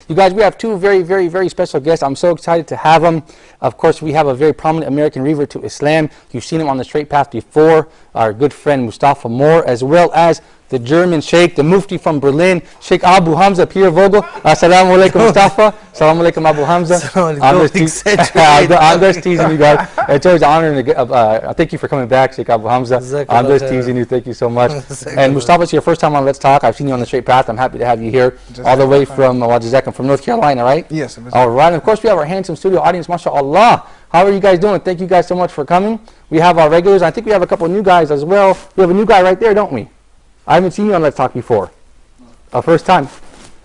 You guys, we have two very, very, very special guests. I'm so excited to have them. Of course, we have a very prominent American revert to Islam. You've seen him on the straight path before. Our good friend Mustafa Moore, as well as the German Sheikh, the Mufti from Berlin, Sheikh Abu Hamza, Pierre Vogel. Assalamu alaikum, Mustafa. Assalamu alaikum, Abu Hamza. I'm just teasing you guys. It's always an honor and thank you for coming back, Sheikh Abu Hamza. I'm just teasing you. Thank you so much. And Mustafa, it's your first time on Let's Talk. I've seen you on the straight path. I'm happy to have you here, all the way from North Carolina, right? Yes. All right. And of course, we have our handsome studio audience, mashallah. How are you guys doing? Thank you guys so much for coming. We have our regulars. I think we have a couple of new guys as well. We have a new guy right there, don't we? I haven't seen you on Let's Talk before. First time.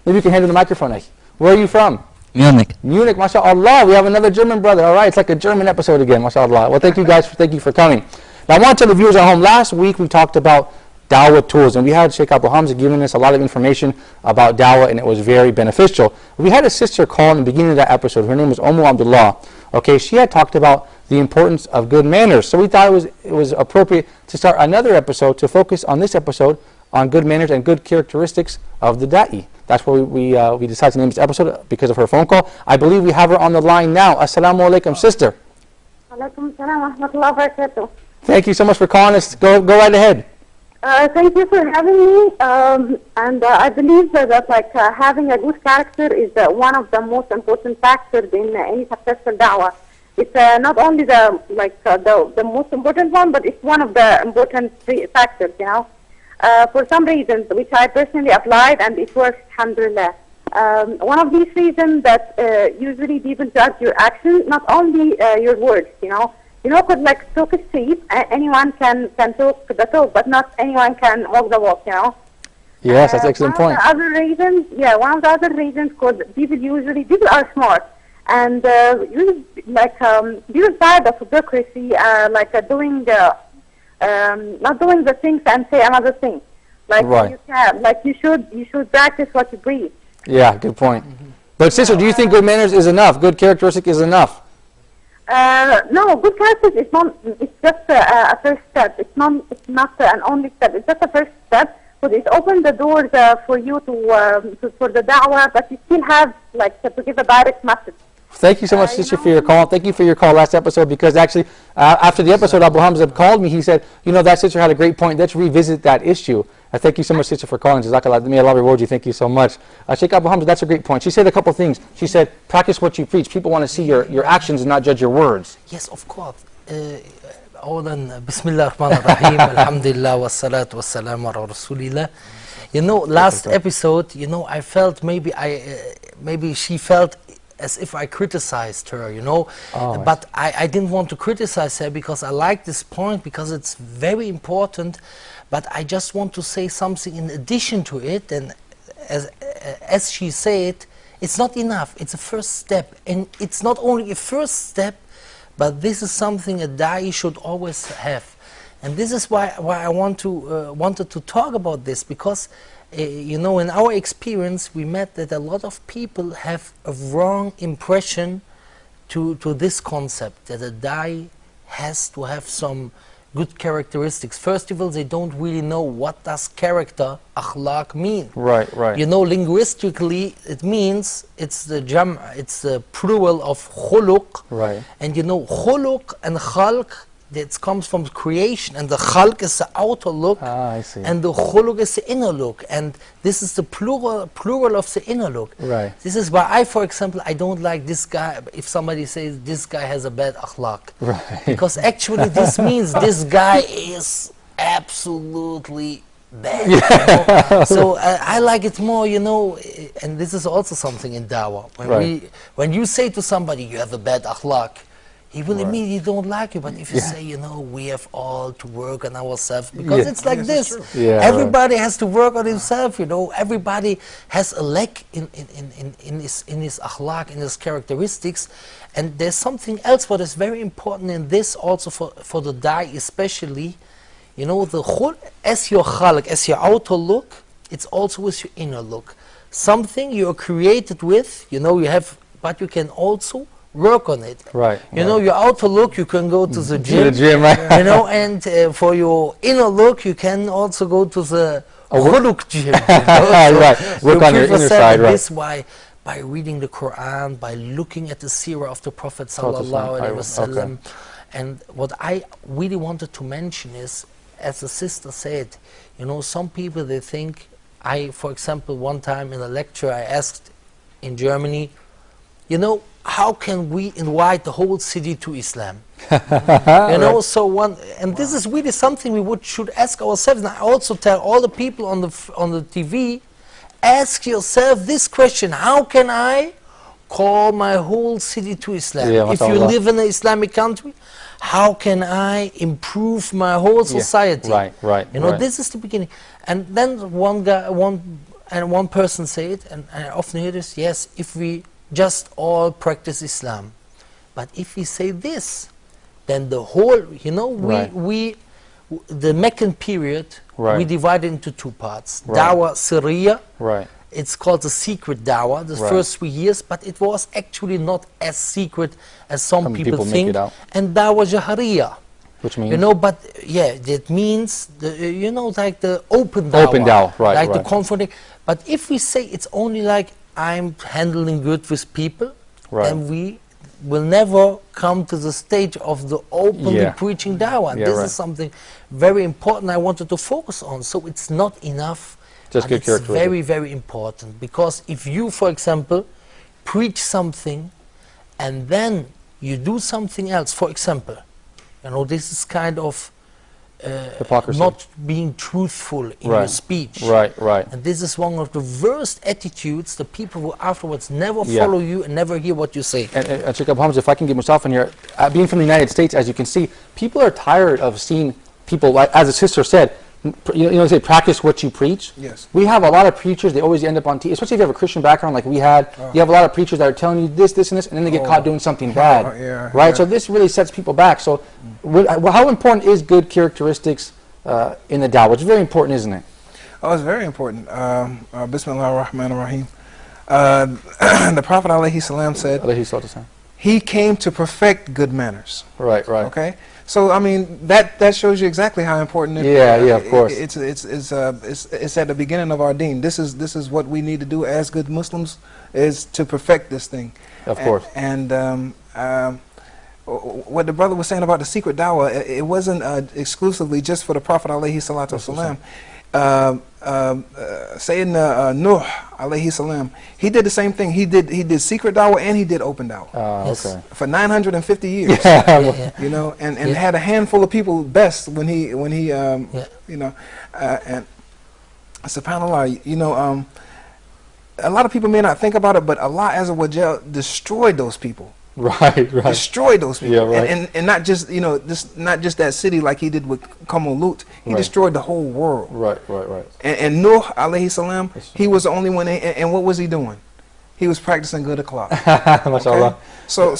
Maybe you can hand him the microphone. Where are you from? Munich. Munich, mashallah. We have another German brother. All right, it's like a German episode again, mashallah. Well, thank you guys for coming. Now, I want to tell the viewers at home, last week we talked about Dawah tools, and we had Sheikh Abu Hamza giving us a lot of information about Dawah, and it was very beneficial. We had a sister call in the beginning of that episode. Her name was Abdullah. Okay, she had talked about the importance of good manners. So we thought it was appropriate to start another episode to focus on this episode on good manners and good characteristics of the da'i. That's why we decided to name this episode because of her phone call. I believe we have her on the line now. Assalamu alaikum, sister. Alaikum salam wa rahmatullahi wa barakatuh. Thank you so much for calling us. Go right ahead. Thank you for having me. And I believe that having a good character is one of the most important factors in any successful da'wah. It's not only the most important one, but it's one of the important factors, you know. For some reasons, which I personally applied, and it works, alhamdulillah. One of these reasons that usually people judge your actions, not only your words, you know. You know, could talk is cheap. Anyone can talk the talk, but not anyone can walk the walk, you know. Yes, that's an excellent point. One of the other reasons, because people are smart, and people tired of hypocrisy, not doing the things and say another thing. Right. You should practice what you preach. Yeah, good point. But sister, do you think good manners is enough? Good characteristic is enough? No, good character is not. It's just a first step. It's not an only step. It's just a first step. But it opens the doors for you for the da'wah, but you still have to give a direct message. Thank you so much, sister, for your call. Thank you for your call last episode, because actually, after the episode, Abu Hamza called me. He said, that sister had a great point. Let's revisit that issue. Thank you so much, sister, for calling. Jazakallah. May Allah reward you. Thank you so much. Sheikh Abu Hamza, that's a great point. She said a couple things. She said, practice what you preach. People want to see your actions and not judge your words. Yes, of course. أولا بسم الله الرحمن الرحيم الحمد لله والصلاة والسلام على رسول الله. Last episode, I felt maybe she felt as if I criticized her, but I didn't want to criticize her because I like this point, because it's very important. But I just want to say something in addition to it, and as she said, it's not enough. It's a first step, and it's not only a first step, but this is something a da'i should always have. And this is why I wanted to talk about this, because in our experience we met that a lot of people have a wrong impression to this concept, that a da'i has to have some good characteristics. First of all, they don't really know what does character, akhlaq, mean. Right. Linguistically, it means it's the plural of khuluq. Right. And khuluq and khalq, that comes from creation, and the khalq is the outer look, I see. and the khuluq is the inner look, and this is the plural of the inner look. Right. This is why for example, I don't like this guy if somebody says this guy has a bad akhlaq. Right. Because actually this means this guy is absolutely bad. Yeah. So I like it more, and this is also something in dawah. When you say to somebody you have a bad akhlaq, he will immediately don't like you. But if you say, we have all to work on ourselves, because it's like this. Everybody has to work on himself, Everybody has a lack in his akhlaq, in his characteristics. And there's something else what is very important in this also for the da'i especially. The khul, as your khalq, as your outer look, it's also with your inner look. Something you're created with, you have, but you can also work on it. Right. Your outer look, you can go to the gym. Right. And for your inner look, you can also go to the khuluq gym. Right. Work on your inner side, right. This why by reading the Quran, by looking at the seerah of the Prophet Sallallahu sallallahu alaihi Alaihi wasallam. And what I really wanted to mention is, as the sister said, you know, some people, they think, for example, one time in a lecture I asked in Germany, you know, how can we invite the whole city to Islam? You know, so this is really something we should ask ourselves. And I also tell all the people on the TV, ask yourself this question: how can I call my whole city to Islam? Yeah, if you live in an Islamic country, how can I improve my whole society? Right. You know, this is the beginning. And then one person said, and I often hear this: yes, if we just all practice Islam, but if we say this, then the whole, you know, the Meccan period, we divide it into two parts. Dawa Syria, it's called the secret Dawa, the first 3 years, but it was actually not as secret as some people think. And Dawa Jahariya, which means, you know, but yeah, that means you know, like the open Dawa, like the confronting. But if we say it's only like I'm handling good with people, then we will never come to the stage of the openly preaching Dawah. And this is something very important I wanted to focus on. So it's not enough, just good character. It's very, very important, because if you, for example, preach something and then you do something else, for example, you know, this is kind of hypocrisy, not being truthful in your speech. And this is one of the worst attitudes. The people will afterwards never follow you and never hear what you say. And Sheikh Hamza, if I can get myself in here, being from the United States, as you can see, people are tired of seeing people, like, as the sister said, you know, say practice what you preach. Yes. We have a lot of preachers, they always end up on TV, especially if you have a Christian background like we had. You have a lot of preachers that are telling you this, and this, and then they get caught doing something bad. So this really sets people back. So how important is good characteristics in the Dawah? It's very important, isn't it? Oh, it's very important. Bismillah ar-Rahman ar-Rahim. The Prophet alayhi salam said, he came to perfect good manners. Okay? So I mean, that shows you exactly how important it is. Of course. It's at the beginning of our deen. This is what we need to do as good Muslims, is to perfect this thing. Of course. And what the brother was saying about the secret dawah, it wasn't exclusively just for the Prophet alayhi salatu wasalam. Sayyidina Nuh alayhi salam, he did the same thing. He did secret dawah and he did open dawah for 950 years. You know, and had a handful of people best when he you know, and subhanallah, you know, a lot of people may not think about it, but Allah Azza wa Jal destroyed those people. Destroyed those people. And not just, you know, not just that city like he did with Lut. He destroyed the whole world. And Nuh alayhi salam, he was the only one. And what was he doing? He was practicing good akhlaq. Okay? So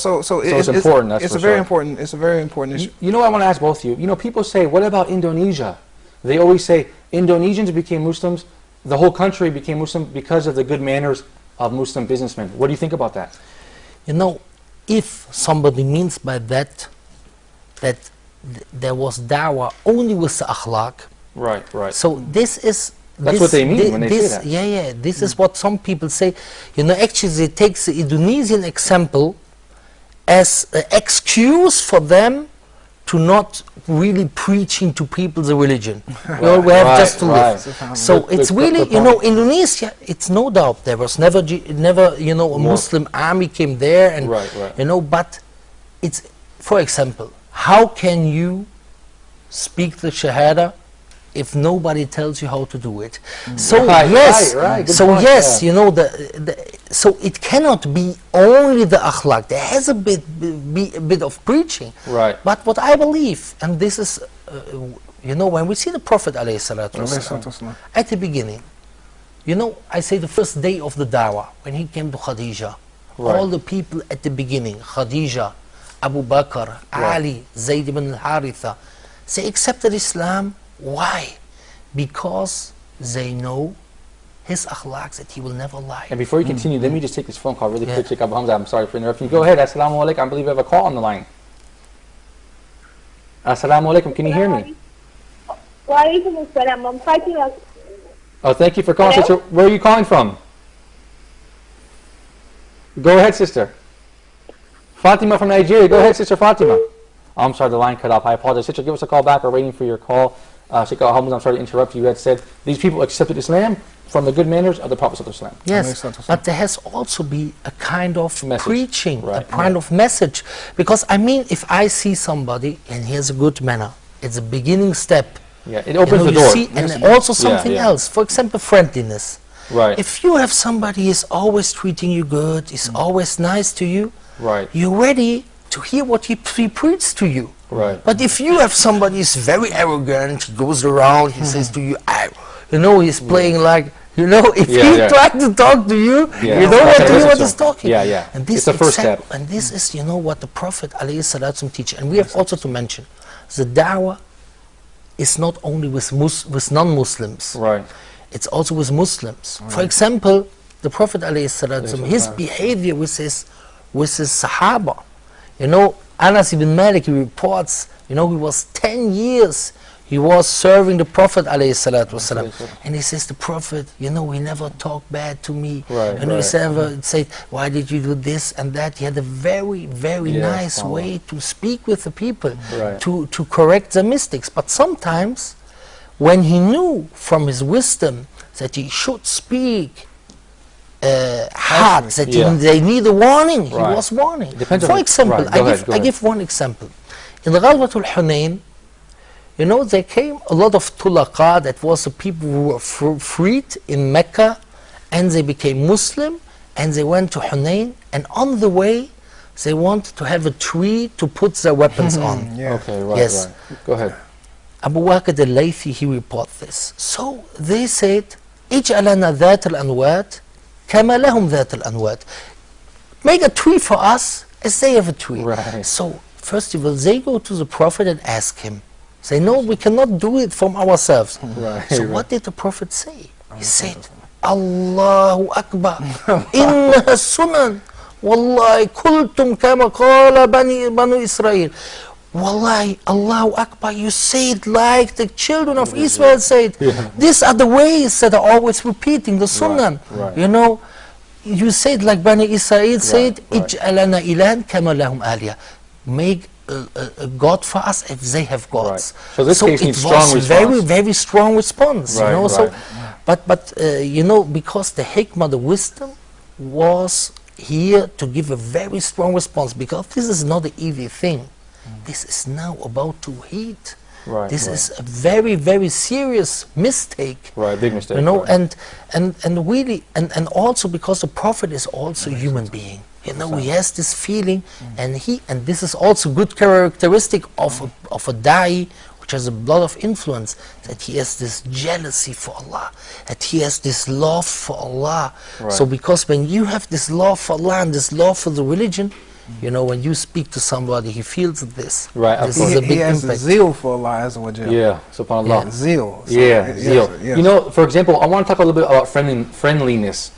it's important. It's a very important. It's a very important issue. You know what I want to ask both of you? You know, people say, what about Indonesia? They always say Indonesians became Muslims, the whole country became Muslim because of the good manners of Muslim businessmen. What do you think about that? You know, if somebody means by that there was dawah only with the akhlaq, so this is that's what they mean when they say that. This is what some people say. You know, actually they take the Indonesian example as an excuse for them to not really preaching to people the religion. We have just to live. So it's really, you know, Indonesia, it's no doubt there was never, you know, a Muslim army came there, and you know, but it's, for example, how can you speak the Shahada if nobody tells you how to do it? So yes, you know, so it cannot be only the akhlaq. There has a bit of preaching. But what I believe, and this is, you know, when we see the Prophet alayhi salatu wasalam, at the beginning, you know, I say the first day of the dawah, when he came to Khadija, all the people at the beginning, Khadija, Abu Bakr, Ali, Zayd ibn al-Haritha, they accepted Islam. Why? Because they know his akhlaq, that he will never lie. And before you continue, let me just take this phone call really quick, Sheikh Abu Hamza. I'm sorry for interrupting you. Go ahead. Assalamu alaikum. I believe we have a call on the line. Assalamu alaikum. Can you hear me? Wa alaikum assalam. I'm fighting. Oh, thank you for calling. Sister. Where are you calling from? Go ahead, sister. Fatima from Nigeria. Go ahead, sister Fatima. Oh, I'm sorry, the line cut off. I apologize. Sister, give us a call back. We're waiting for your call. Sheikh Hamza, I'm sorry to interrupt you. You had said these people accepted Islam from the good manners of the Prophet of Islam. Yes, but there has also be a kind of message. Preaching, right. a kind of message. Because I mean, if I see somebody and he has a good manner, it's a beginning step. Yeah, it opens the door. See, and also something else. For example, friendliness. Right. If you have somebody who's always treating you good, is always nice to you, right. you're ready to hear what he preaches to you. Right. But if you have somebody who's very arrogant, he goes around, he says to you, you know, he's playing like, you know, if he tried to talk to you, you don't want to hear what he's talking. Yeah, yeah. And this it's the first step. And this is, you know, what the Prophet ﷺ teaches. And we have also to mention, the dawah is not only with non-Muslims. Right. It's also with Muslims. Right. For example, the Prophet ﷺ, his behavior with his Sahaba. You know, Anas ibn Malik, he reports, you know, he was 10 years, he was serving the Prophet ﷺ. And he says, the Prophet, you know, he never talked bad to me. Right, and he never said, why did you do this and that? He had a very, very nice way to speak with the people, to correct the mistakes. But sometimes, when he knew from his wisdom that he should speak hard, that they need a warning, he was warning. For example, I give one example. In the Ghazwatul Hunayn, you know, there came a lot of tulaqa, that was the people who were freed in Mecca, and they became Muslim, and they went to Hunayn, and on the way, they wanted to have a tree to put their weapons on. Okay, right, right. Go ahead. Abu Waqid al-Laythi, he reported this. So they said, اجعلنا ذات الأنوات كما لهم ذات الأنوات. Make a tree for us as they have a tree. Right. So first of all, they go to the Prophet and ask him. Say, no, we cannot do it from ourselves. Right, so what did the Prophet say? He said, Allahu Akbar, innaha sunan, wallahi kultum kama qala banu Israel. Wallahi, Allahu Akbar, you say it like the children of Israel said. These are the ways that are always repeating, the sunnah. Right. You know, you say it like Bani Israel said, Ij'alana ilahan kama lahum aliyah. Make a God for us if they have gods. Right. So this case needs strong response. Very, very strong response. Right, you know, right. So, but you know, because the hikmah, the wisdom, was here to give a very strong response, because this is not an easy thing. This is now about to heat. Right, this is a very, very serious mistake. Right, big mistake. You know, and really, and also because the Prophet is also a human being. You know, he has this feeling, and this is also good characteristic of a da'i, which has a lot of influence, that he has this jealousy for Allah, that he has this love for Allah. Right. So because when you have this love for Allah and this love for the religion, you know, when you speak to somebody, he feels this. Right. This is a big he has impact. zeal for Allah Azza wa Jalla. Yeah, subhanAllah. Yeah, zeal. So, zeal. Yes. You know, for example, I want to talk a little bit about friendliness.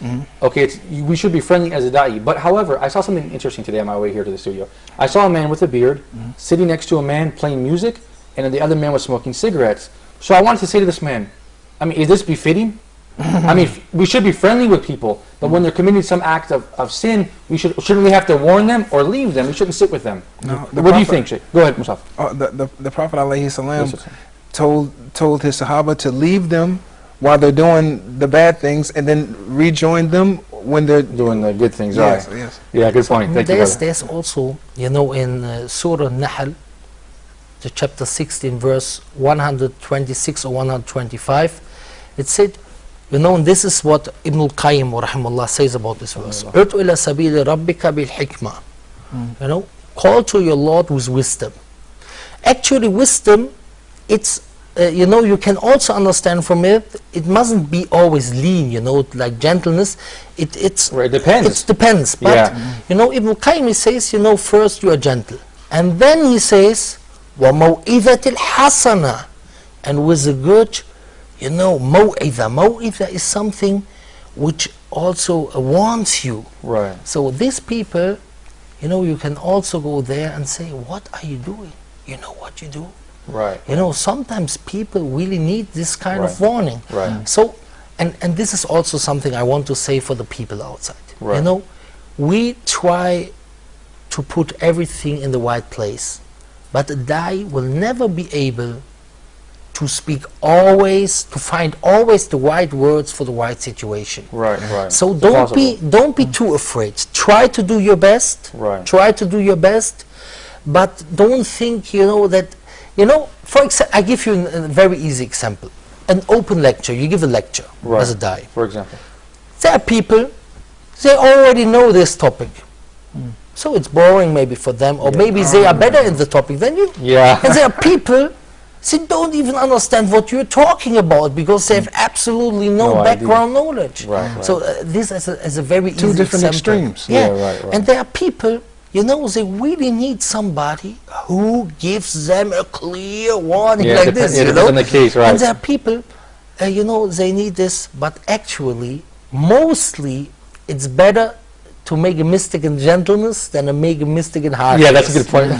Okay, we should be friendly as a da'i. But however, I saw something interesting today on my way here to the studio. I saw a man with a beard sitting next to a man playing music, and then the other man was smoking cigarettes. So I wanted to say to this man, I mean, is this befitting? I mean, we should be friendly with people, but when they're committing some act of sin, shouldn't we have to warn them or leave them? We shouldn't sit with them. No, what do you think, Sheikh? Go ahead, Musaf. The Prophet alayhi salam told his Sahaba to leave them while they're doing the bad things, and then rejoin them when they're doing the good things. Yes, right. Yes. Yeah, good point. Thank you. There's also, you know, in Surah Nahl, the chapter 16, verse 126 or 125, it said, you know, and this is what Ibn Al-Qayyim rahimahullah says about this verse. Ud'u ila sabili rabbika bil hikmah. You know, call to your Lord with wisdom. Actually, wisdom, it's, you know, you can also understand from it, it mustn't be always lean, you know, like gentleness. It depends. It depends. But, you know, Ibn Al-Qayyim, he says, you know, first you are gentle. And then he says, وَمَوْئِذَةِ الْحَسَنَةِ, and with a good, you know, maw'idha is something which also warns you. Right. So these people, you know, you can also go there and say, what are you doing? You know what you do? Right. You know, sometimes people really need this kind of warning. Right. So, and this is also something I want to say for the people outside. Right. You know, we try to put everything in the right place, but a da'i will never be able to speak always, to find always the right words for the right situation. Right, right. So It's don't be too afraid. Try to do your best. Right. Try to do your best, but don't think, you know, that, you know, for example, I give you a very easy example. An open lecture, you give a lecture as a da'i. For example. There are people, they already know this topic. So it's boring maybe for them, or maybe they are better in the topic than you. Yeah. And there are people, they don't even understand what you're talking about because they have absolutely no background knowledge. Right. So this is a very easy Two different example. extremes. Yeah, right. And there are people, you know, they really need somebody who gives them a clear warning like this, you know. In the case, right. And there are people, you know, they need this, but actually, mostly, it's better to make a mistake in gentleness than to make a mistake in hardness. Yeah, that's a good point.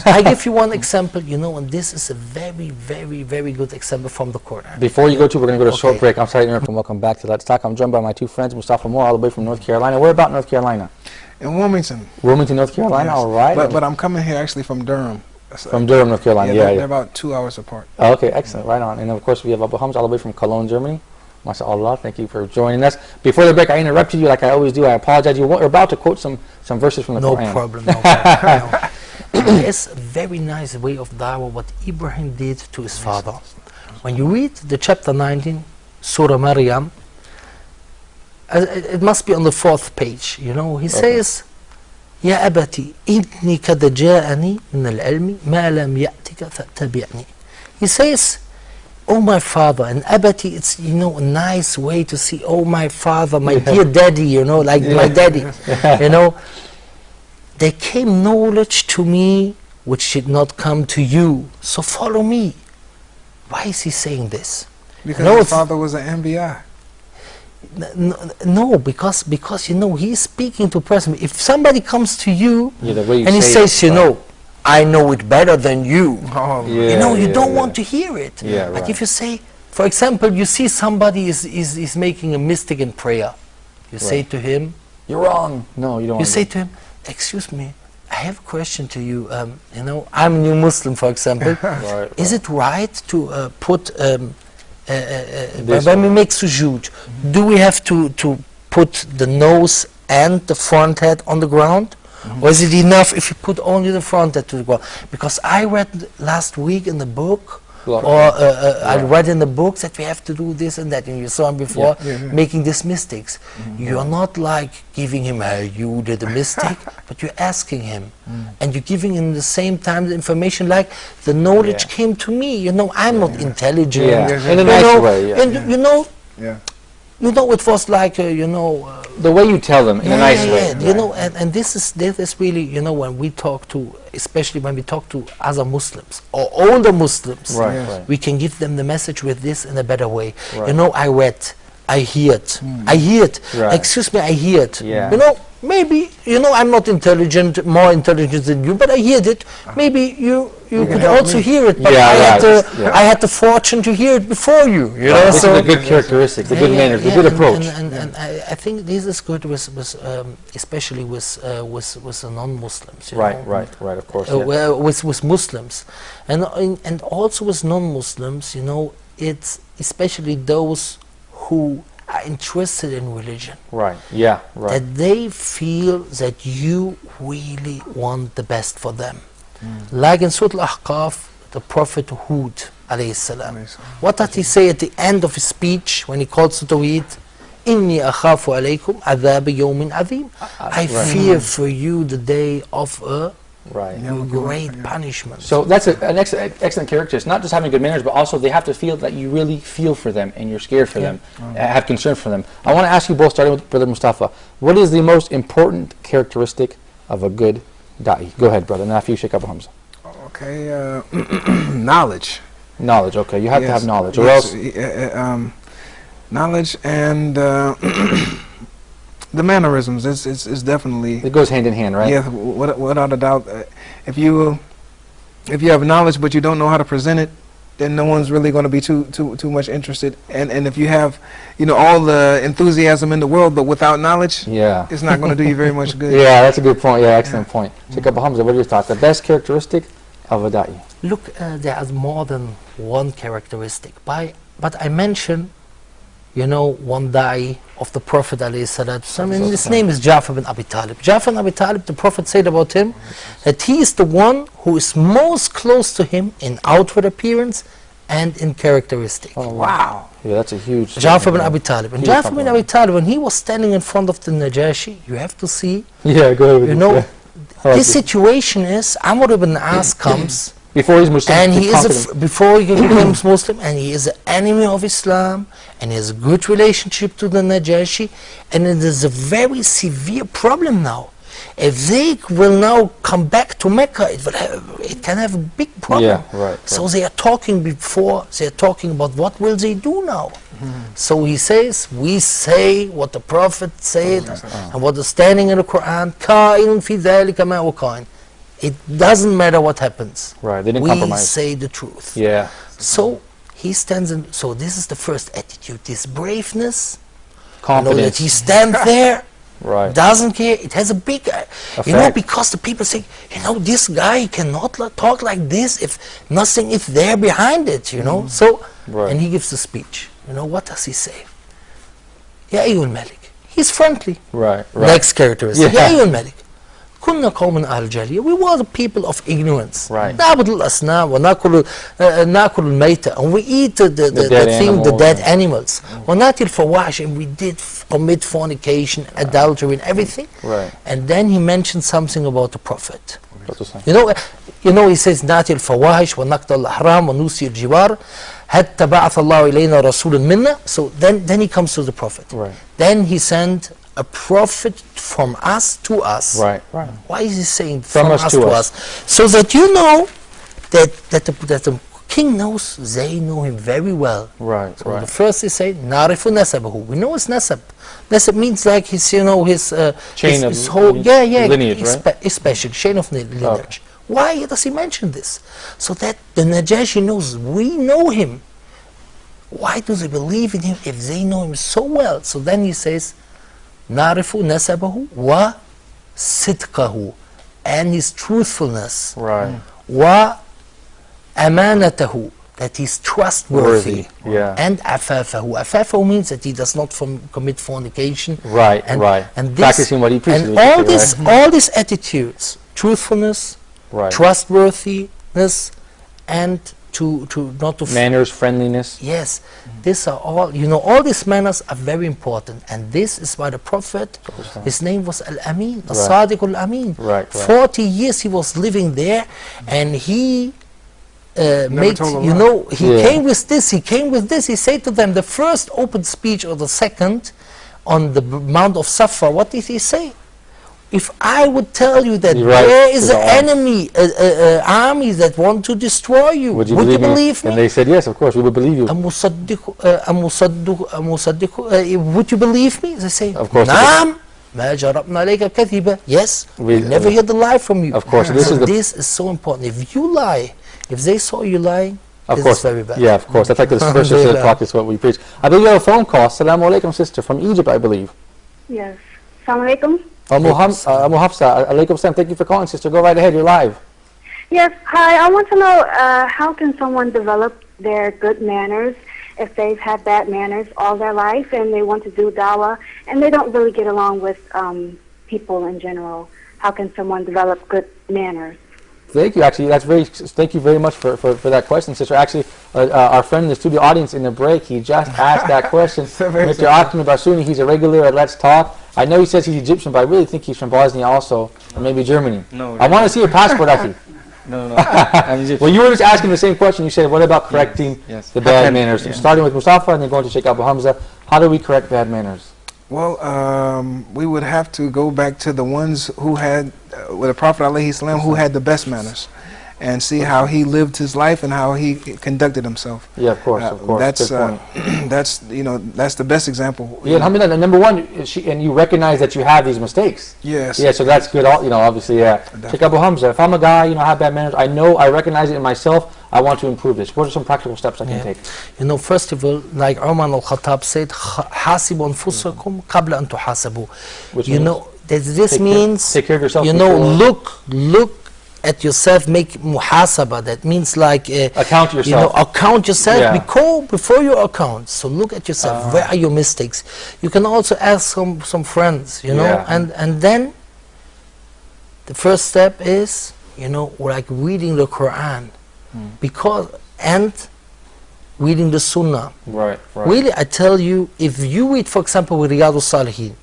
I give you one example, you know, and this is a very, very, very good example from the Quran. Before you go to, we're going to go to a short break. I'm sorry to interrupt, and welcome back to Let's Talk. I'm joined by my two friends, Mustafa Moore, all the way from North Carolina. Where about North Carolina? In Wilmington. Wilmington, North Carolina, all right. But I'm coming here actually from Durham. From Durham, North Carolina, They're about 2 hours apart. Oh, okay, excellent, right on. And of course, we have Abu Hamza all the way from Cologne, Germany. MashaAllah, thank you for joining us. Before the break, I interrupted you like I always do. I apologize. You were about to quote some verses from the Quran. No problem, no problem. It's a very nice way of dawah what Ibrahim did to his father. When you read the chapter 19, Surah Maryam, it must be on the 4th page, you know, he says, يا أبتي إني قد جاءني من العلم ما لم يأتك فاتبعني. He says, oh my father, and abati, it's, you know, a nice way to see, oh my father, my dear daddy, you know, like my daddy, you know, there came knowledge to me which did not come to you, so follow me. Why is he saying this? Because no, his father was an MBI. No, because you know, he's speaking to a person. If somebody comes to you and he says, you know, I know it better than you. You know, you don't want to hear it. Like if you say, for example, you see somebody is making a mistake in prayer. You say to him, you're wrong. No, you don't. You say to him, excuse me, I have a question to you. You know, I'm a new Muslim, for example. Is it right to put, when we make sujood, do we have to put the nose and the front head on the ground? Or is it enough if you put only the front head to the ground? Because I read last week in the book, I read in the books that we have to do this and that, and you saw him before making these mistakes. You're not like giving him, hey, you did a mistake, but you're asking him. And you're giving him the same time the information like, the knowledge came to me, you know, I'm not intelligent. In a nice way, and you know, it was like, you know... the way you tell them, in a nice way. You know, and this is really, you know, when we talk to, especially when we talk to other Muslims, or older Muslims, we can give them the message with this in a better way. You know, I read, I heard, excuse me, I heard. You know, maybe, you know, I'm not intelligent, more intelligent than you, but I heard it. Maybe you could also hear it, but I had the fortune to hear it before you. You know, this is a good characteristic, the good manners, the good approach. And I think this is good with especially with the non-Muslims. Right, of course. With Muslims, and also with non-Muslims, you know, it's especially those who are interested in religion. That they feel that you really want the best for them. Like in Surah Al-Ahqaf, the Prophet Hud, alayhi salam. What did he say at the end of his speech when he called to Tawheed? Inni akhafu alaykum adhab yawmin azim. I fear for you the day of a great punishment. So that's an excellent character. It's not just having good manners, but also they have to feel that you really feel for them and you're scared for them, have concern for them. I want to ask you both, starting with Brother Mustafa, what is the most important characteristic of a good da'i? Go ahead, brother, and after you, Sheikh Abu Hamza. Okay, knowledge. Knowledge, okay. You have to have knowledge, or else... knowledge and the mannerisms, it's definitely... It goes hand in hand, right? Yeah, without a doubt. If you have knowledge but you don't know how to present it, then no one's really going to be too much interested. And if you have, you know, all the enthusiasm in the world, but without knowledge, it's not going to do you very much good. Yeah, that's a good point. Yeah, excellent point. Sheikh Abu Hamza, what are your thoughts? The best characteristic of a da'i? Look, there is more than one characteristic. But I mentioned, you know, one da'i of the Prophet ﷺ, and his name is Ja'far bin Abi Talib. Ja'far bin Abi Talib, the Prophet said about him that he is the one who is most close to him in outward appearance and in characteristic. Oh, wow. Yeah, that's a huge... Ja'far bin Abi Talib. And Ja'far bin Abi Talib, when he was standing in front of the Najashi, you have to see, yeah, go ahead with you know, this situation is, Amr ibn As comes... Before he's Muslim, and he is before he becomes Muslim, and he is an enemy of Islam, and he has a good relationship to the Najashi, and it is a very severe problem now. If they will now come back to Mecca, it can have a big problem. Yeah, right. So they are talking about what will they do now. So he says, we say what the Prophet said, and what is standing in the Quran, كَائِنٌ فِي ذَلِكَ مَا وَكَائِنٌ. It doesn't matter what happens. Right, they didn't we compromise. say the truth. Yeah. So he stands in. So this is the first attitude. This braveness. Confidence. You know, that he stands there. Right. Doesn't care. It has a big. You know, because the people say, you know, this guy cannot talk like this if nothing is there behind it. You know. So and he gives the speech. You know, what does he say? Ya ayyul Malik. He's friendly. Right. Next characteristic. Yeah. Ya ayyul Malik. كنا قوم أهل جاهلية. We were the people of ignorance. Right. نعبد الأصنام ونأكل نأكل الميتة, and we eat the dead animals. ونأتي الفواحش, and we did commit fornication, adultery, and everything. Right. And then he mentioned something about the Prophet. You know, he says نأتي الفواحش ونقتل الأحرام ونوصي الجوار حتى بعث الله إلينا رسول منا. So then he comes to the Prophet. Right. Then he sent a prophet from us to us. Right. Why is he saying from us to us? So that you know that the king knows, they know him very well. Right. So the first he say, نعرف نسبه. We know his nasab. Nasab means like his, you know, his chain his of whole, lineage, right? Especially chain of lineage. Okay. Why does he mention this? So that the Najashi knows we know him. Why do they believe in him if they know him so well? So then he says, نعرف نسبه وصدقه, and his truthfulness. Right. وأمانته, that he's trustworthy. Yeah. And عفافه. عفافه means that he does not commit fornication. Right. And this, practicing what he preaches. And all these attitudes, truthfulness, trustworthiness, and to not to manners, friendliness. Yes, these are all, you know, all these manners are very important, and this is why the Prophet, his name was Al-Amin, As-Sadiq Al-Amin. 40 years he was living there, and he made, you know, he came with this, he said to them, the first open speech or the second on the Mount of Safa, what did he say? If I would tell you that there is an enemy, army that want to destroy you, would you believe me? And they said, yes, of course, we would believe you. Would you believe me? They say, of course. Yes, we never hear the lie from you. Of course. This is so important. If you lie, if they saw you lying, of course, very bad. Yeah, of course. That's like the first o'clock is what we preach. I believe you have a phone call. Assalamu alaikum, sister, from Egypt, I believe. Yes. Assalamu alaikum. Abu Hafsa, alaikum salam. Thank you for calling, sister. Go right ahead. You're live. Yes. Hi. I want to know how can someone develop their good manners if they've had bad manners all their life and they want to do dawa and they don't really get along with people in general? How can someone develop good manners? Thank you. Actually, thank you very much for that question, sister. Actually, our friend in the studio audience in the break, he just asked that question. Mr. Akim Basuni, he's a regular at Let's Talk. I know he says he's Egyptian, but I really think he's from Bosnia also, or maybe Germany. No. I want to see your passport, Aki. No. I'm Egyptian. Well, you were just asking the same question. You said, what about correcting the bad manners? Yeah. Starting with Mustafa and then going to Sheikh Abu Hamza. How do we correct bad manners? Well, we would have to go back to the ones who had, with the Prophet ﷺ, who had the best manners, and see how he lived his life and how he conducted himself. Yeah, of course. That's that's the best example. Yeah, alhamdulillah. Number one, and you recognize that you have these mistakes. Yes. Yeah, so that's good. Obviously, yeah. Sheikh Abu Hamza, if I'm a guy, I have bad manners. I recognize it in myself. I want to improve this. What are some practical steps I can take? You know, first of all, like Umar al-Khattab said, حاسبوا أنفسكم قبل أن تحاسبوا. You know, this means, take care of yourself. You know, look at yourself, make muhasaba. That means like account yourself. You know, account yourself before you account. So look at yourself. Where are your mistakes? You can also ask some friends. You know, and then the first step is, you know, like reading the Quran, and reading the Sunnah. Right. Really, I tell you, if you read, for example, with Riyadh al-Salihin,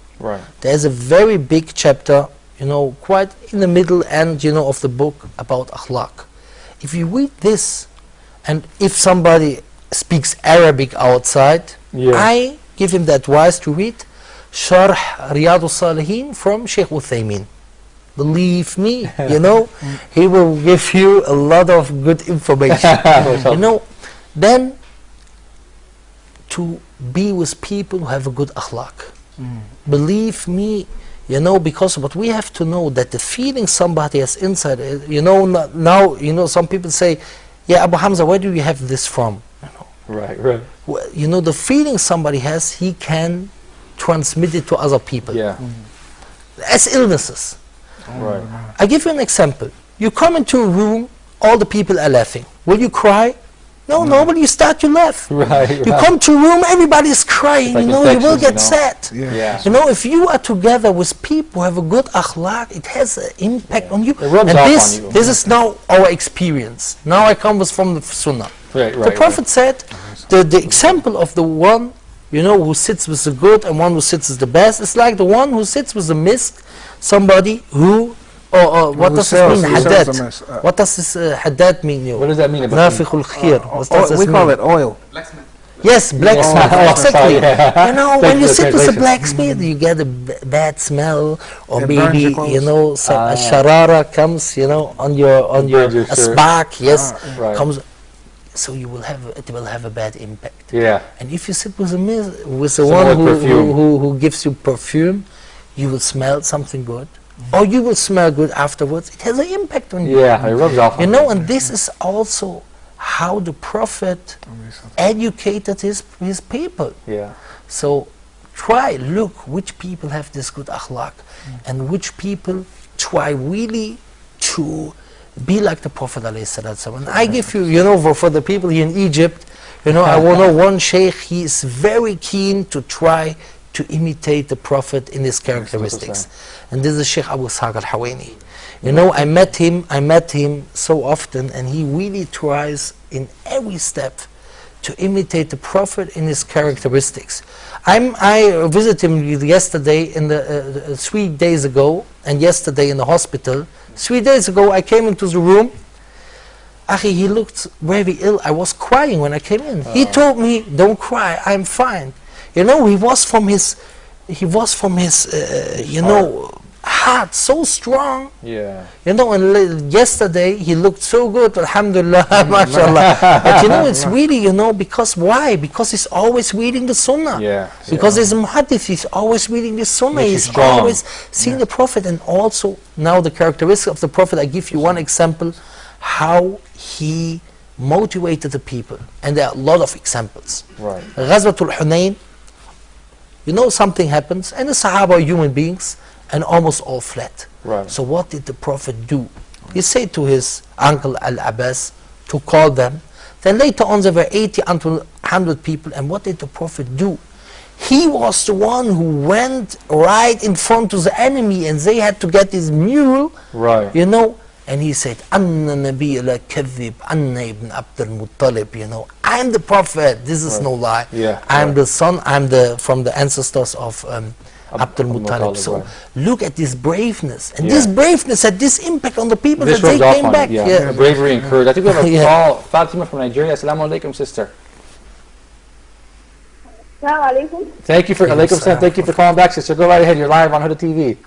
there's a very big chapter, you know, quite in the middle end, you know, of the book about akhlaq. If you read this, and if somebody speaks Arabic outside, I give him the advice to read Sharh Riyadh al-Salihin from Sheikh Uthaymeen. Believe me, you know, he will give you a lot of good information. You know, then to be with people who have a good akhlaq. Believe me, you know, because what we have to know that the feeling somebody has inside, you know, now, you know, some people say, yeah, Abu Hamza, where do you have this from? You know, right. Well, you know, the feeling somebody has, he can transmit it to other people. As illnesses. I give you an example. You come into a room, all the people are laughing. Will you cry? No, nobody. You start to laugh. You come to a room, everybody is crying. Like, you know, you will get sad. You know, if you are together with people who have a good akhlaq, it has an impact on you. It rubs off on you. This is now our experience. Now I come from the Sunnah. The Prophet said, the example of the one, you know, who sits with the good and one who sits with the best, it's like the one who sits with the mist, somebody who, what does this mean, haddad? What does this haddad mean? What does that mean? Nafikhul khir. We call it oil. Blacksmith. Yes, blacksmith, exactly. You know, when you sit with a blacksmith, you get a bad smell, or maybe, you know, some a sharara comes, you know, on your a spark, comes. So you will have, it will have a bad impact. And if you sit with the one who gives you perfume, you will smell something good, or you will smell good afterwards. It has an impact on you. It rubs off. You know, and this is also how the Prophet educated his people. So look which people have this good akhlaq, and which people try really to be like the Prophet ﷺ. And I give you, you know, for the people here in Egypt, you know, I know one sheikh, he is very keen to try to imitate the Prophet in his characteristics. And this is Sheikh Abu Ishaq al-Hawaini. You know, I met him so often, and he really tries in every step to imitate the Prophet in his characteristics. I visited him yesterday, in the 3 days ago, and yesterday in the hospital. 3 days ago, I came into the room. He looked very ill. I was crying when I came in. He told me, "Don't cry, I'm fine." You know, he was from his, you know, heart so strong. You know, and yesterday he looked so good, alhamdulillah, mashallah. But you know, it's really, you know, because why? Because he's always reading the Sunnah. Because he's a muhaddith, he's always reading the Sunnah. He's always seeing the Prophet. And also, now the characteristic of the Prophet, I give you one example, how he motivated the people. And there are a lot of examples. Ghazwatul Hunayn, you know, something happens, and the Sahaba are human beings, and almost all fled. So what did the Prophet do? He said to his uncle Al-Abbas to call them. Then later on there were 80 until 100 people, and what did the Prophet do? He was the one who went right in front of the enemy, and they had to get his mule, you know, and he said, "Anna Nabi la kadhib, Anna ibn Abd al-Muttalib," you know, I'm the Prophet, this is no lie. I'm the son, from the ancestors of Abd al-Muttalib. So look at this braveness, and this braveness had this impact on the people that they came back. Bravery and courage. I think we have a call. Fatima from Nigeria. Assalamu alaikum, sister. Assalamu alaikum. Thank you for Thank you for calling back, sister. Go right ahead. You're live on Huda TV.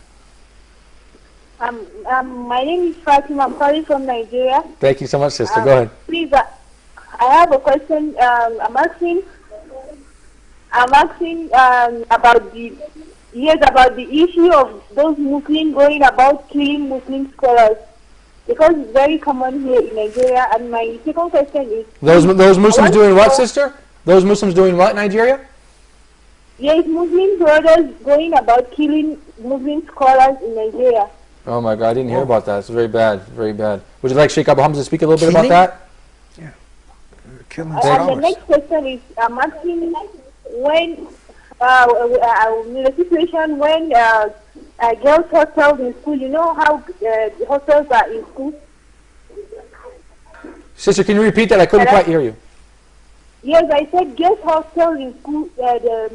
My name is Fatima. I'm calling from Nigeria. Thank you so much, sister. Go ahead. Please, I have a question. I'm asking about the issue of those Muslims going about killing Muslim scholars. Because it's very common here in Nigeria. And my second question is... Those Muslims doing what, sister? Those Muslims doing what in Nigeria? Yes, Muslim brothers going about killing Muslim scholars in Nigeria. Oh my God, I didn't hear about that. It's very bad, very bad. Would you like Sheikh Abu Hamza to speak a little bit Killing? about that? Yeah. Killing And the scholars. next question is, I'm asking when, in a situation when girls' hostels in school, you know how the hostels are in school? Sister, can you repeat that? I couldn't quite hear you. Yes, I said girls' hostels in school, the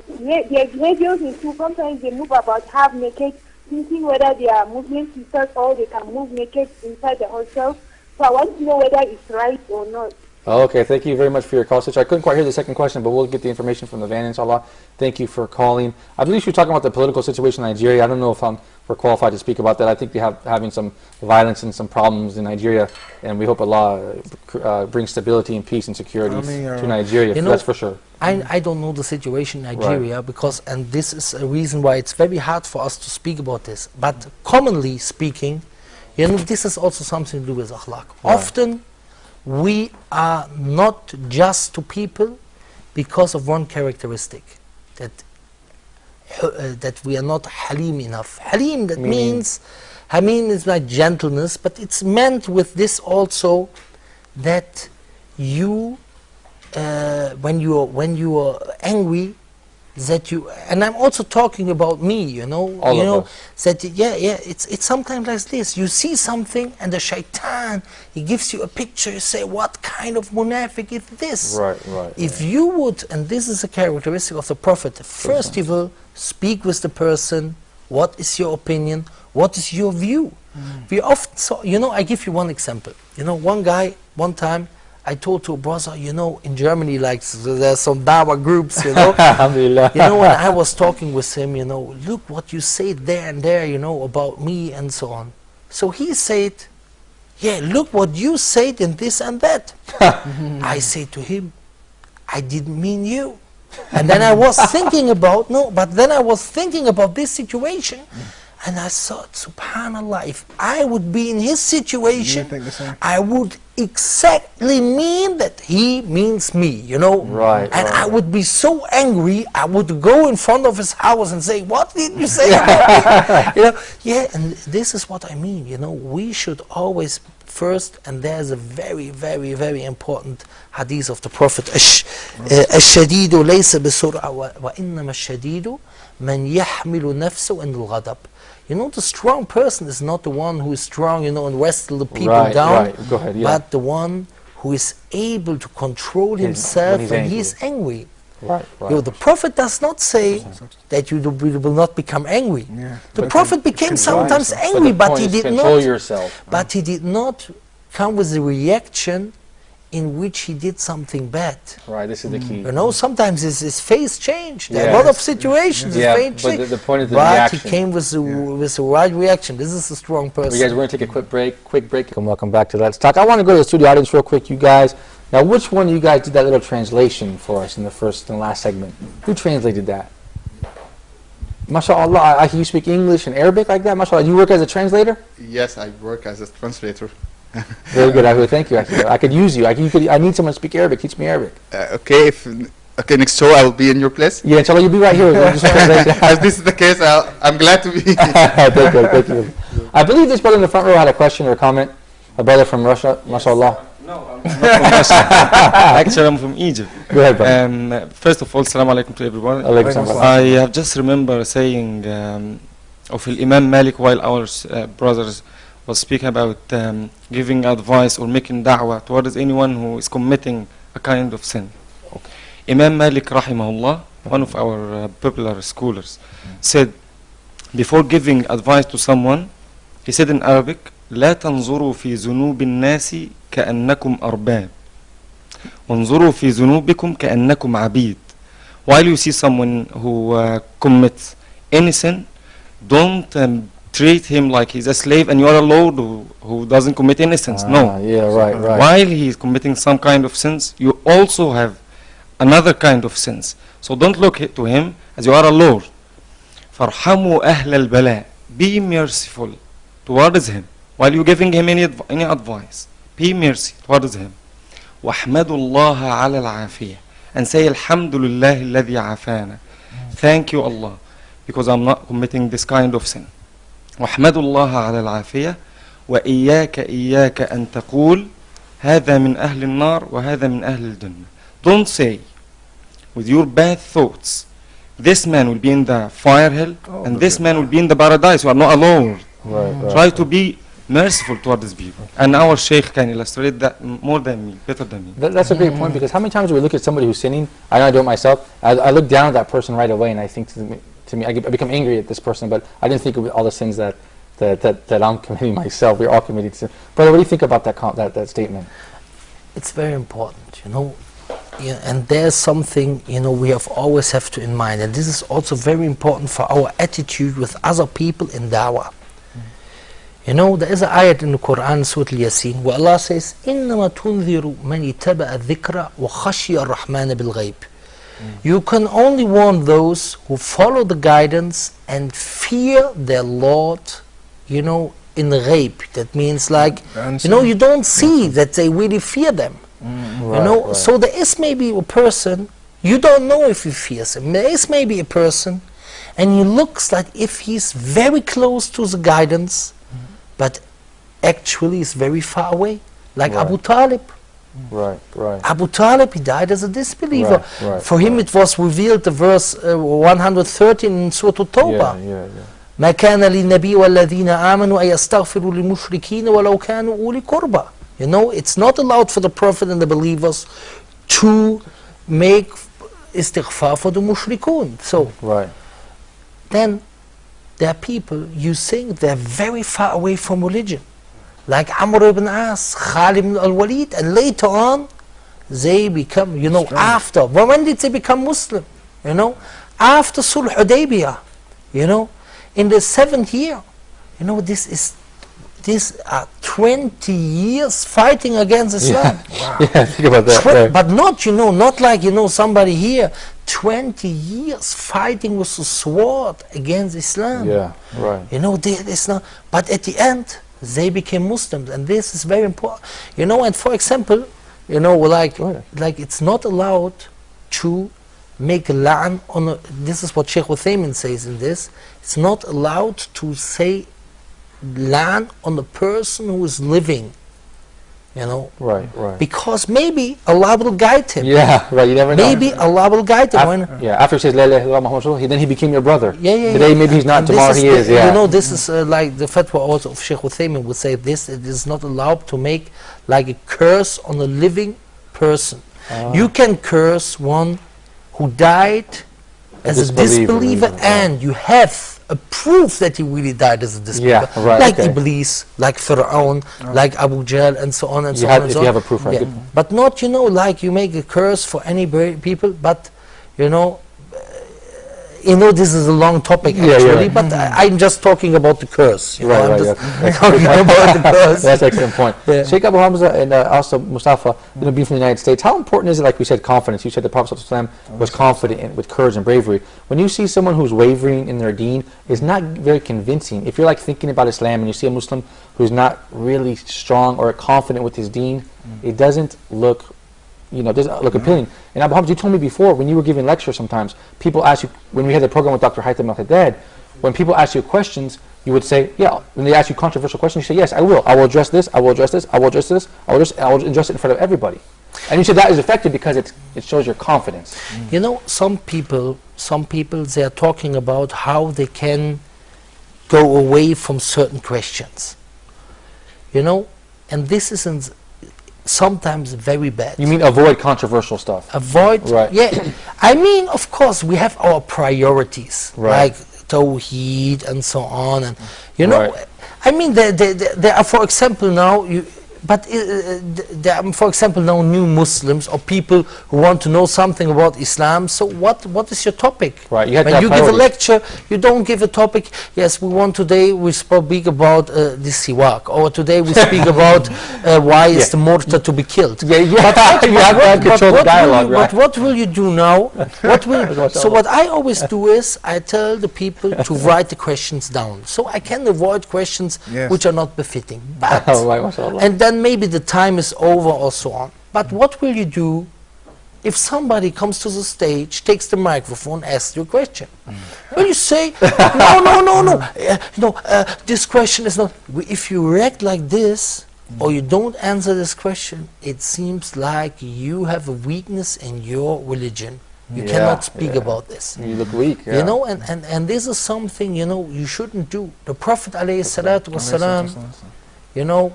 behaviors in school, sometimes they move about half naked, thinking whether they are Muslim sisters or they can move naked inside the hostel. So I want to know whether it's right or not. Oh, okay, thank you very much for your call, sister. I couldn't quite hear the second question, but we'll get the information from the van, inshallah. Thank you for calling. I believe you're talking about the political situation in Nigeria. I don't know if we're qualified to speak about that. I think we have having some violence and some problems in Nigeria, and we hope Allah brings stability and peace and security to Nigeria. That's for sure. I don't know the situation in Nigeria because, and this is a reason why it's very hard for us to speak about this. But commonly speaking, you know, this is also something to do with akhlaq. Often, we are not just to people because of one characteristic, that we are not halim enough. Halim, that means, halim is like gentleness, but it's meant with this also that you, when you are angry, that you, and I'm also talking about me, you know, that it's sometimes like this. You see something, and the shaitan, he gives you a picture. You say, "What kind of munafiq is this?" Right. If you would, and this is a characteristic of the Prophet. First of all, speak with the person. What is your opinion? What is your view? We often saw, you know, I give you one example. You know, one guy, one time, I told to a brother, you know, in Germany, like, there's some dawa groups, you know. Alhamdulillah. You know, when I was talking with him, you know, look what you say there and there, you know, about me and so on. So he said, yeah, look what you said and this and that. I say to him, I didn't mean you. And then I was thinking about, then I was thinking about this situation. And I thought, subhanallah, if I would be in his situation, I would exactly mean that he means me, you know. And I would be so angry, I would go in front of his house and say, what did you say about me? You know, yeah, and this is what I mean, you know. We should always first, and there's a very, very, very important hadith of the Prophet, الشديد ليس بسرعة وإنما الشديد من يحمل نفسه عند الغضب. You know, the strong person is not the one who is strong, you know, and wrestle the people down, Go ahead, but the one who is able to control himself when he is angry. You know, the Prophet does not say that you will not become angry. The Prophet became sometimes angry, but he did not. But he did not come with a reaction in which he did something bad. This is the key. You know, sometimes his face changed. There are a lot of situations his face changed. But the point is the reaction. But he came with the right reaction. This is a strong person. You guys, we're going to take a quick break. Welcome back to Let's Talk. I want to go to the studio audience real quick, you guys. Now, which one of you guys did that little translation for us in the first and last segment? Who translated that? MashaAllah, you speak English and Arabic like that? MashaAllah, you work as a translator? Yes, I work as a translator. Very good, Ahmed. Thank you. I could use you. I need someone to speak Arabic. Teach me Arabic. Okay, next show I will be in your place. Yeah, inshallah, you'll be right here. As this is the case, I'm glad to be here. Thank you. I believe this brother in the front row had a question or a comment. A brother from Russia, mashallah. No, I'm not from Russia. Actually, I'm from Egypt. Go ahead, brother. First of all, salam alaikum to everyone. I have just remember saying of Imam Malik while our brothers was speaking about giving advice or making da'wah towards anyone who is committing a kind of sin. Imam Malik rahimahullah, one of our popular scholars, said before giving advice to someone, he said in Arabic, لا تنظروا في ذنوب الناس كأنكم أرباب وانظروا في ذنوبكم كأنكم عبيد. While you see someone who commits any sin, don't treat him like he's a slave and you are a lord who doesn't commit any sins. No. While he is committing some kind of sins, you also have another kind of sins. So don't look to him as you are a lord. فَارْحَمُوا أَهْلَ الْبَلَاءِ. Be merciful towards him. while you're giving him any advice, be mercy towards him. وَاحْمَدُ اللَّهَ عَلَى الْعَافِيَةِ, and say Alhamdulillah الَّذِي عَافَانَا. Thank you Allah, because I'm not committing this kind of sin. وَاحْمَدُ اللَّهَ عَلَى الْعَافِيَةِ وَإِيَّاكَ أَن تَقُولْ هَذَا مِنْ أَهْلِ النَّارِ وَهَذَا مِنْ أَهْلِ الْجَنَّةِ. Don't say with your bad thoughts, this man will be in the fire hell, and this man will be in the paradise. You are not alone. Try to be merciful toward these people. And our Sheikh can illustrate that more than me, better than me. That's a great point, because how many times do we look at somebody who's sinning? I know I do it myself. I look down at that person right away, and I think to me I become angry at this person, but I didn't think of all the sins that I'm committing myself. We're all committing sin. Brother, what do you think about that statement? It's very important, and there's something, we always have to in mind, and this is also very important for our attitude with other people in dawah. There is an ayat in the Quran, Surah Al-Yasin, where Allah says, إِنَّمَا تُنذِرُ مَنِ اتَّبَعَ الذِّكْرَ وَخَشِيَ الرَّحْمَنَ بِالْغَيْبِ. You can only warn those who follow the guidance and fear their Lord, in the ghaib. That means you don't see that they really fear them. Right. So there is maybe a person, you don't know if he fears him. There is maybe a person, and he looks like if he's very close to the guidance, but actually is very far away, like Abu Talib. Right. Abu Talib, he died as a disbeliever. For him it was revealed, the verse 113 in Surah At-Tawbah. ما كان للنبي والذين آمنوا أن يستغفروا للمشركين ولو كانوا أولي قربى. It's not allowed for the Prophet and the believers to make istighfar for the mushrikun. So, then there are people, you think they're very far away from religion, like Amr ibn As, Khalid ibn al-Walid, and later on they become, after. Well, when did they become Muslim? After Sulh Hudaybiyah, in the 7th year. These are 20 years fighting against Islam. Yeah, think about that. But not, not like, somebody here, 20 years fighting with a sword against Islam. Yeah, right. It's not, but at the end, they became Muslims, and this is very important. And for example, like it's not allowed to make a la'an on this is what Sheikh Uthaymin says in this. It's not allowed to say la'an on the person who is living, Right. because maybe Allah will guide him. Yeah, right, you never know. Maybe Allah will guide him. After he says La ilaha illallah Muhammad Rasulullah, then he became your brother. Yeah. Today maybe he's not, and tomorrow he is. This is like the fatwa also of Sheikh Uthaymin would say this, it is not allowed to make like a curse on a living person. You can curse one who died as a disbeliever, and you have a proof that he really died as a disbeliever, like Iblis, like Fir'aun, like Abu Jahl, and so on and so on. If you have a proof, right? But not, like you make a curse for any people, but this is a long topic actually, but I'm just talking about the curse. I'm just talking about the curse. That's an excellent point. Sheikh Abu Hamza and also Mustafa, being from the United States, how important is it, like we said, confidence? You said the Prophet ﷺ was confident with courage and bravery. When you see someone who's wavering in their deen, it's not very convincing. If you're like thinking about Islam and you see a Muslim who's not really strong or confident with his deen, it doesn't look doesn't look appealing. And Abu Hamza, you told me before, when you were giving lectures sometimes, people ask you, when we had the program with Dr. Haytham Al-Haddad, when people ask you questions, you would say, when they ask you controversial questions, you say, yes, I will address this, I will address this, I will address this, I will address it in front of everybody. And you said that is effective because it shows your confidence. Some people, they are talking about how they can go away from certain questions. And this isn't sometimes very bad. You mean avoid controversial stuff? Avoid, yeah. I mean, of course, we have our priorities, like Tawheed and so on. And, I mean, there are, for example, now, there are, for example, now new Muslims or people who want to know something about Islam. So what is your topic? Right. You have when to you have give a priorities. lecture, you don't give a topic. Yes, we speak about this siwak, or today we speak about why is the mortar to be killed. Yeah, yeah. You have to control the dialogue, right? But what will you do now? So what I always do is I tell the people to write the questions down, so I can avoid questions which are not befitting. But and then maybe the time is over or so on. But what will you do if somebody comes to the stage, takes the microphone, asks you a question? Will you say, no, this question is not... If you react like this, or you don't answer this question, it seems like you have a weakness in your religion. You cannot speak about this. You look weak. You know, and this is something, you know, you shouldn't do. The Prophet ﷺ, you know,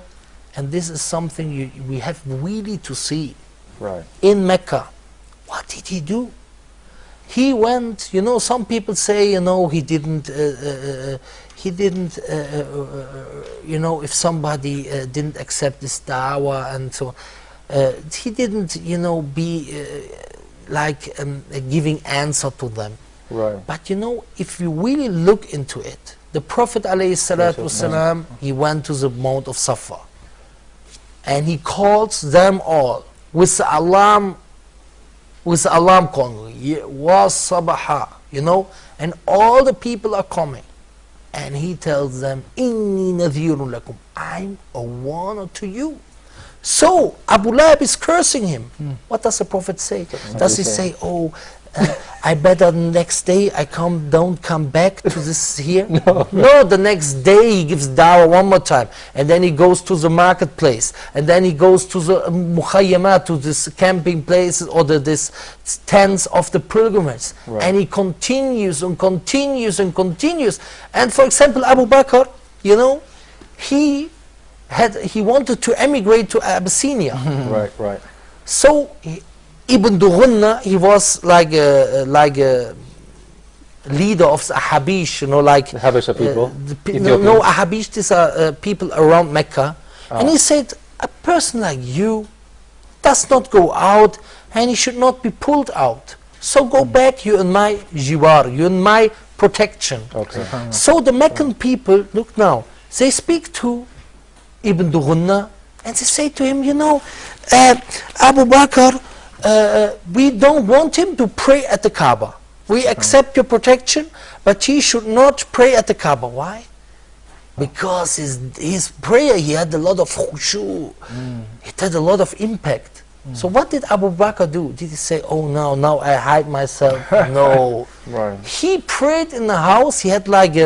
and this is something we have really to see. Right. In Mecca, what did he do? He went, you know, some people say, you know, he didn't, you know, if somebody didn't accept this dawa and so on, he didn't, you know, be like giving answer to them. Right. But you know, if you really look into it, the Prophet ﷺ, he went to the Mount of Safa, and he calls them all with the alarm calling, was sabaha, you know, and all the people are coming, and he tells them, inni nadhirun lakum, I'm a warner to you. So Abu Lahab is cursing him. What does the Prophet say? Does he say, oh, I better next day don't come back to this here? No, the next day he gives dawah one more time, and then he goes to the marketplace, and then he goes to the mukhayyama, to this camping places, or this tents of the pilgrims, and he continues and continues and continues. And for example, Abu Bakr, you know, he wanted to emigrate to Abyssinia. Right. So Ibn Dughunna, he was like a leader of the Ahabish, you know, like the Habesha people. No, Ahabish, these are people around Mecca. And he said, a person like you does not go out, and he should not be pulled out. So go back, you're in my jiwar, you're in my protection. Okay. So the Meccan people, look now, they speak to Ibn Dughunna, and they say to him, you know, Abu Bakr, we don't want him to pray at the Kaaba. We accept your protection, but he should not pray at the Kaaba. Why? Because his prayer, he had a lot of khushu. It had a lot of impact. So what did Abu Bakr do? Did he say, oh, now I hide myself? No. He prayed in the house. He had like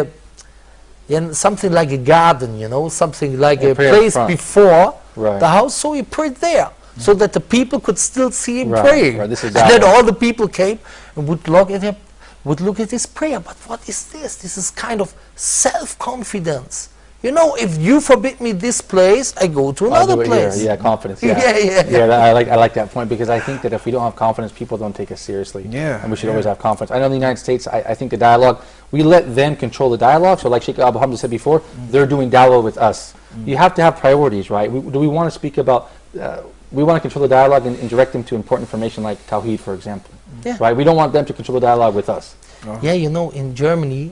something like a garden, you know, something like a place before the house. So he prayed there, so that the people could still see him praying. And then all the people came and would look at his prayer. But what is this? This is kind of self-confidence. You know, if you forbid me this place, I go to another place. Yeah, confidence. Yeah. I like that point, because I think that if we don't have confidence, people don't take us seriously. And we should always have confidence. I know in the United States, I think the dialogue, we let them control the dialogue. So like Sheikh Abu Hamza said before, they're doing dawah with us. You have to have priorities, right? Do we want to speak about, we want to control the dialogue and direct them to important information like Tawheed, for example. Right? We don't want them to control the dialogue with us. Yeah, you know, in Germany,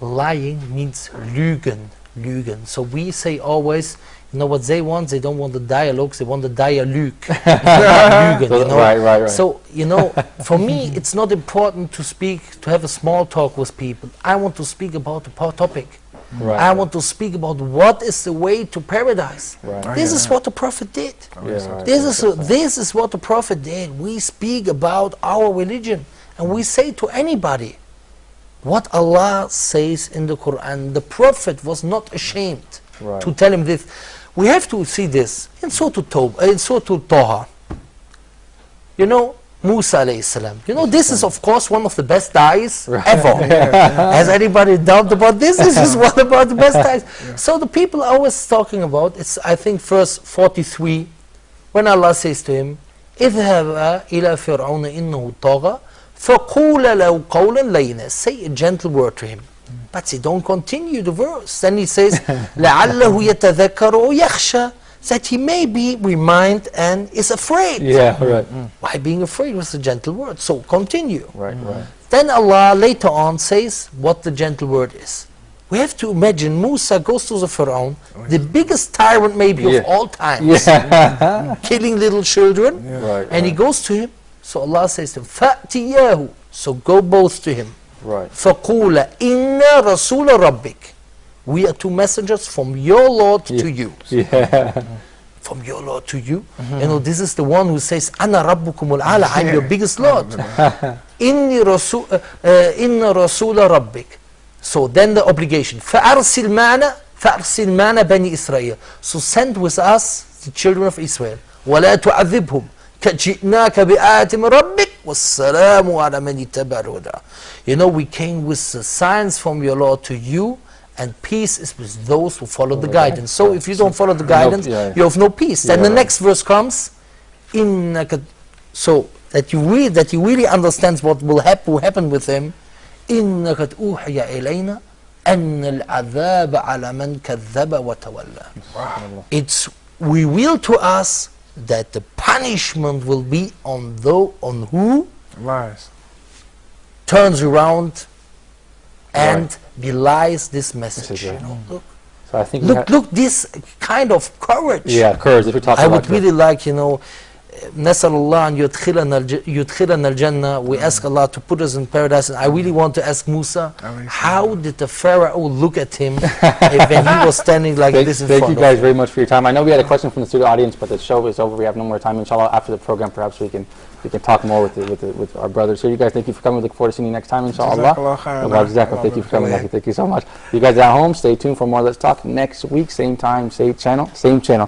lying means lügen. So we say always, you know what they want? They don't want the dialogues, they want the dialogue. Lügen, you know? Right. So, you know, for me, it's not important to have a small talk with people. I want to speak about the topic. I want to speak about what is the way to paradise. This is what the Prophet did. This is what the Prophet did. We speak about our religion, and we say to anybody what Allah says in the Quran. The Prophet was not ashamed to tell him this. We have to see this in Surah Taha. You know, Musa alayhi salam. You know, this is of course one of the best da'is ever. Has anybody doubt about this? This is one about the best da'is. So the people are always talking about, it's I think verse 43, when Allah says to him, اذهب إلى فرعون إنه طغى فقول له قولا لينا. Say a gentle word to him. But they don't continue the verse. Then he says, لعله يتذكر أو يخشى. that he may be reminded and is afraid. Yeah, right. Why being afraid was a gentle word. So continue. Right, right. Then Allah later on says what the gentle word is. We have to imagine Musa goes to the Pharaoh, the biggest tyrant maybe of all times, killing little children, Right, and he goes to him. So Allah says to him, فَأْتِيَاهُ. So go both to him. Right. فَقُولَ إِنَّا رَسُولَ رَبِّكَ. We are two messengers from your Lord to you. Yeah. From your Lord to you. You know, this is the one who says, أَنَا رَبُّكُمُ الْأَعْلَى. I'm your biggest Lord. إِنَّ رَسُولَ رَبِّكَ. So then the obligation. فَأَرْسِلْ مَعْنَا بَنِي إِسْرَائِيل. So send with us the children of Israel. وَلَا تُعَذِّبْهُمْ كَجِئْنَاكَ بِآيَةٍ مِّن رَبِّكَ وَالسَّلَامُ عَلَى مَنِ اتَّبَعَ الْهُدَى. You know, we came with the signs from your Lord to you, and peace is with those who follow the guidance. So if you don't follow the guidance, you have no peace. Then the next verse comes, so that you really understand what will happen with him. إِنَّ قَدْ أُوحِيَ إِلَيْنَا أَنَّ الْعَذَابَ عَلَى مَنْ كَذَّبَ وَتَوَلَّى. It's revealed to us that the punishment will be on who Lies. turns around and belies this message. You know, So I think look, this kind of courage. Yeah, courage. If we're talking I about would really like, you know, نسأل الله أن يدخلنا الجنة. We ask Allah to put us in paradise. And I really want to ask Musa, how did the Pharaoh look at him when he was standing like this in front of him? Thank you guys very much for your time. I know we had a question from the studio audience, but the show is over. We have no more time. Inshallah, after the program, perhaps we can talk more with our brothers here. You guys, thank you for coming. We look forward to seeing you next time, inshallah. Thank you for coming. Thank you so much. You guys at home, stay tuned for more Let's Talk next week. Same time, same channel.